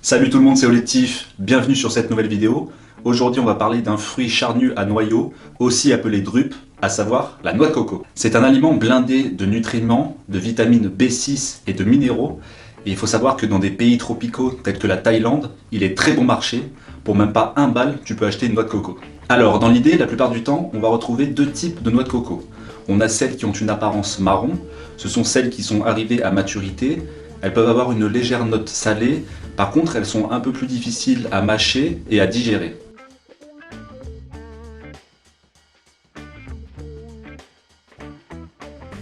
Salut tout le monde, c'est Olectif, bienvenue sur cette nouvelle vidéo. Aujourd'hui on va parler d'un fruit charnu à noyaux, aussi appelé drupe, à savoir la noix de coco. C'est un aliment blindé de nutriments, de vitamines B6 et de minéraux. Et il faut savoir que dans des pays tropicaux tels que la Thaïlande, il est très bon marché. Pour même pas 1 balle, tu peux acheter une noix de coco. Alors dans l'idée, la plupart du temps, on va retrouver deux types de noix de coco. On a celles qui ont une apparence marron, ce sont celles qui sont arrivées à maturité. Elles peuvent avoir une légère note salée, par contre elles sont un peu plus difficiles à mâcher et à digérer.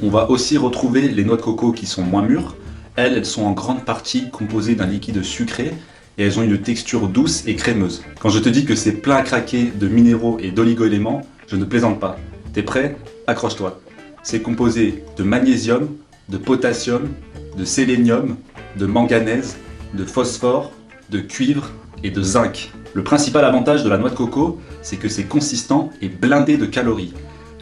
On va aussi retrouver les noix de coco qui sont moins mûres. Elles sont en grande partie composées d'un liquide sucré et elles ont une texture douce et crémeuse. Quand je te dis que c'est plein à craquer de minéraux et d'oligo-éléments, je ne plaisante pas. T'es prêt? Accroche-toi. C'est composé de magnésium, de potassium, de sélénium, de manganèse, de phosphore, de cuivre et de zinc. Le principal avantage de la noix de coco, c'est que c'est consistant et blindé de calories.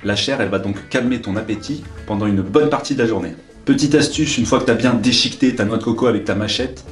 La chair, elle va donc calmer ton appétit pendant une bonne partie de la journée. Petite astuce, une fois que tu as bien déchiqueté ta noix de coco avec ta machette,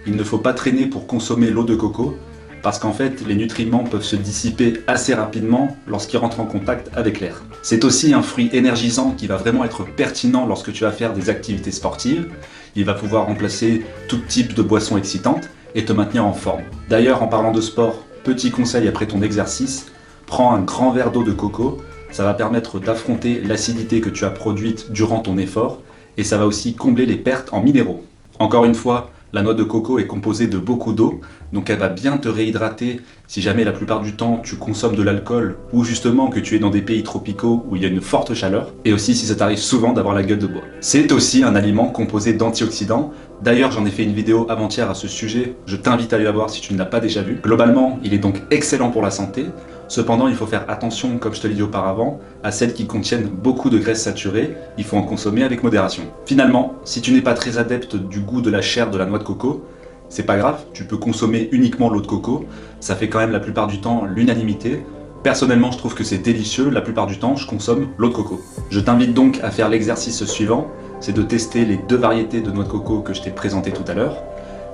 il ne faut pas traîner pour consommer l'eau de coco, parce qu'en fait, les nutriments peuvent se dissiper assez rapidement lorsqu'ils rentrent en contact avec l'air. C'est aussi un fruit énergisant qui va vraiment être pertinent lorsque tu vas faire des activités sportives. Il va pouvoir remplacer tout type de boissons excitantes et te maintenir en forme. D'ailleurs, en parlant de sport, petit conseil après ton exercice, prends un grand verre d'eau de coco. Ça va permettre d'affronter l'acidité que tu as produite durant ton effort et ça va aussi combler les pertes en minéraux. Encore une fois, la noix de coco est composée de beaucoup d'eau, donc elle va bien te réhydrater si jamais la plupart du temps tu consommes de l'alcool ou justement que tu es dans des pays tropicaux où il y a une forte chaleur, et aussi si ça t'arrive souvent d'avoir la gueule de bois. C'est aussi un aliment composé d'antioxydants. D'ailleurs, j'en ai fait une vidéo avant-hier à ce sujet, je t'invite à aller la voir si tu ne l'as pas déjà vue. Globalement, il est donc excellent pour la santé. Cependant, il faut faire attention, comme je te l'ai dit auparavant, à celles qui contiennent beaucoup de graisses saturées. Il faut en consommer avec modération. Finalement, si tu n'es pas très adepte du goût de la chair de la noix de coco, c'est pas grave, tu peux consommer uniquement l'eau de coco. Ça fait quand même la plupart du temps l'unanimité. Personnellement, je trouve que c'est délicieux. La plupart du temps, je consomme l'eau de coco. Je t'invite donc à faire l'exercice suivant, c'est de tester les deux variétés de noix de coco que je t'ai présentées tout à l'heure.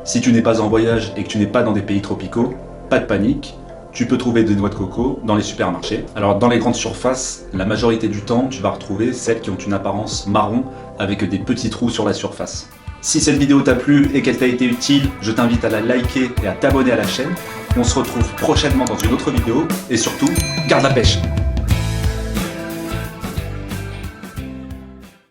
Si tu n'es pas en voyage et que tu n'es pas dans des pays tropicaux, pas de panique. Tu peux trouver des noix de coco dans les supermarchés. Alors dans les grandes surfaces, la majorité du temps, tu vas retrouver celles qui ont une apparence marron avec des petits trous sur la surface. Si cette vidéo t'a plu et qu'elle t'a été utile, je t'invite à la liker et à t'abonner à la chaîne. On se retrouve prochainement dans une autre vidéo et surtout, garde la pêche!